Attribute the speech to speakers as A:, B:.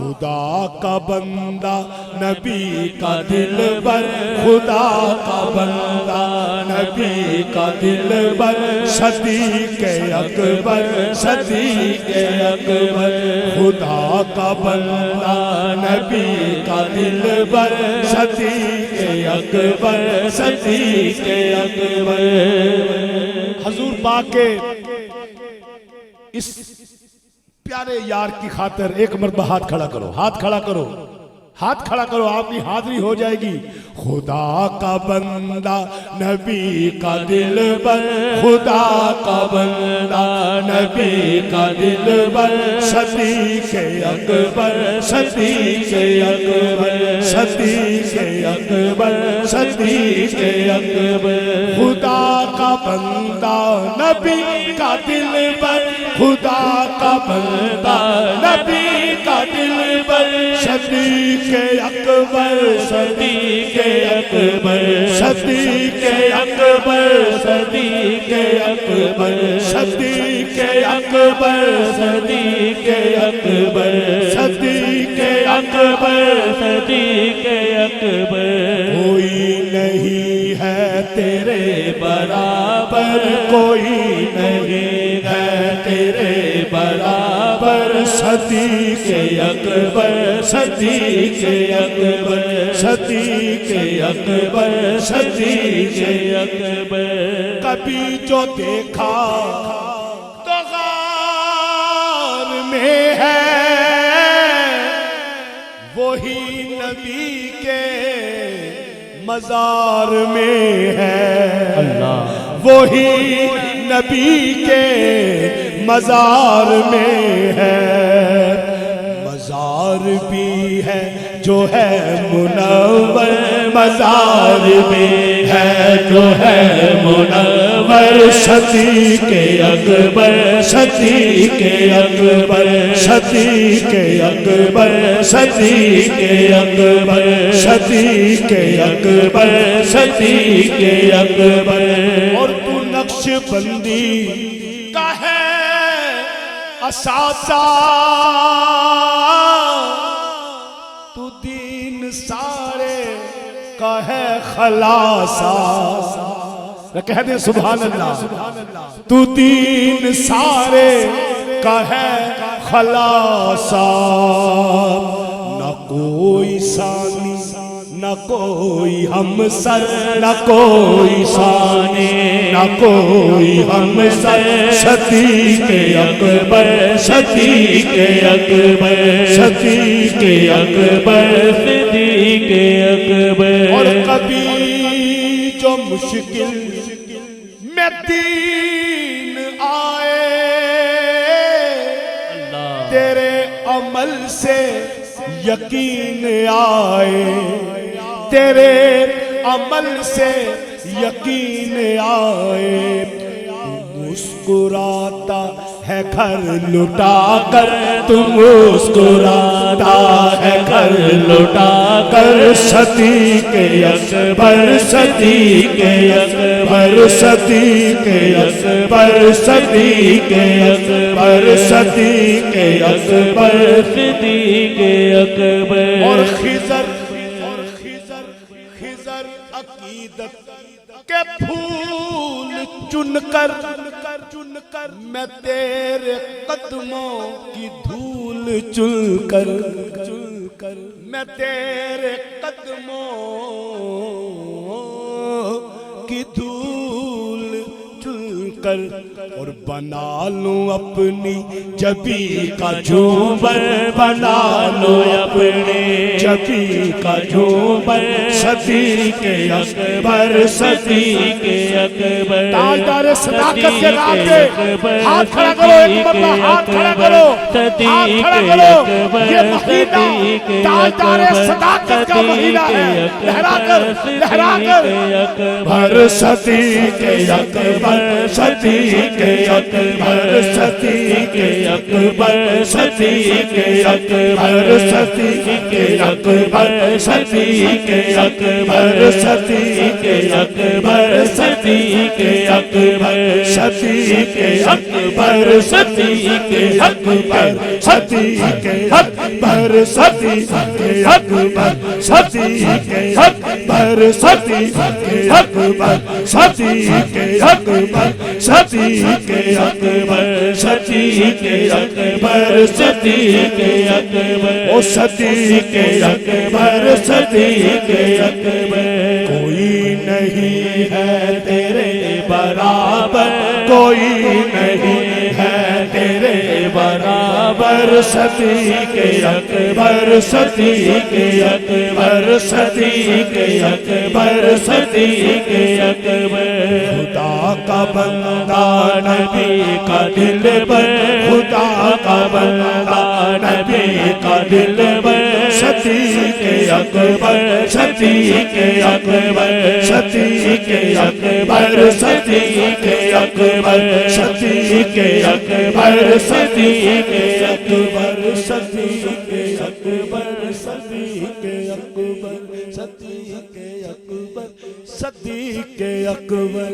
A: خدا کا بندہ نبی کا دلبر، خدا کا بندہ نبی کا دلبر، صدیق اکبر، صدیق اکبر، خدا کا بندہ نبی کا دلبر، صدیق اکبر، صدیق اکبر۔ حضور پاک کے اس پیارے یار کی خاطر ایک مرتبہ ہاتھ کھڑا کرو، ہاتھ کھڑا کرو، ہاتھ کھڑا کرو، آپ کی حاضری ہو جائے گی۔ خدا کا بندہ نبی کا دلبر، خدا کا بندہ نبی کا دلبر، صدیق اکبر، صدیق اکبر، صدیق اکبر، صدیق اکبر، خدا کا بندہ نبی کا دلبر، خدا کا بندہ نبی کا دلبر، صدیق اکبر، صدیق اکبر، صدیق اکبر، صدیق اکبر، صدیق اکبر، صدیق اکبر، صدیق اکبر، صدیق اکبر۔ کوئی نہیں ہے تیرے برابر، کوئی نہیں ہے تیرے برابر، صدیق اکبر، صدیق اکبر، صدیق اکبر، صدیق اکبر۔ کبھی جو دیکھا تو غار میں ہے، وہی نبی کے مزار میں ہے، وہی نبی کے مزار میں ہے۔ مزار بھی ہے جو ہے منور، مزار بھی ہے جو ہے منور، صدیق اکبر، صدیق اکبر، صدیق اکبر، صدیق اکبر، صدیق اکبر، صدیق اکبر۔ اور تو نقش بندی کا ہے اساسہ، تو دین سارے کا ہے خلاصہ، کہہ دیں سبحان اللہ۔ تو دین سارے کا ہے خلاصہ، نہ کوئی ثانی نہ کوئی ہم سر، نہ کوئی ثانی نہ کوئی ہم سر، صدیق اکبر، صدیق اکبر، صدیق اکبر، صدیق اکبر۔ اور کبھی جو مشکل میں دین آئے، تیرے عمل سے یقین آئے، تیرے عمل سے یقین آئے، مسکراتا ہے گھر لٹا کر، تم مسکراتا ہے گھر لٹا کر، صدیق اکبر، صدیق اکبر، صدیق اکبر، صدیق اکبر، صدیق اکبر، صدیق اکبر۔ اور خضر عقیدت کے پھول چن کر، میں تیرے قدموں کی دھول چن کر، میں تیرے قدموں کی دھول چن کر، اور بنا لوں اپنی جبی کا جھومر، بنا لوں اپنی جبی کا جھومر، صدیق اکبر، صدیق اکبر۔ تاجدار صداقت کے ناطے ہاتھ کھڑا کرو، ایک مرتبہ ہاتھ کھڑا کرو، ہاتھ کھڑا کرو۔ یہ مہینہ تاجدار صداقت کا مہینہ ہے، لہرا کر، لہرا کر، صدیق اکبر، صدیق صدیق اکبر صدیق اکبر صدیق اکبر صدیق اکبر صدیق اکبر صدیق اکبر صدیق اکبر صدیق اکبر صدیق اکبر صدیق اکبر صدیق اکبر صدیق اکبر صدیق اکبر صدیق اکبر صدیق اکبر صدیق اکبر صدیق اکبر او صدیق اکبر صدیق اکبر کوئی نہیں ہے تیرے برابر کوئی نہیں ہے تیرے برابر صدیق اکبر صدیق اکبر صدیق اکبر صدیق اکبر خدا کا بندہ نبی کا دلبر خدا کا بندہ نبی کا دلبر صدیق اکبر صدیق اکبر صدیق اکبر صدیق اکبر صدیق اکبر صدیق اکبر صدیق اکبر صدیق اکبر صدیق اکبر صدیق اکبر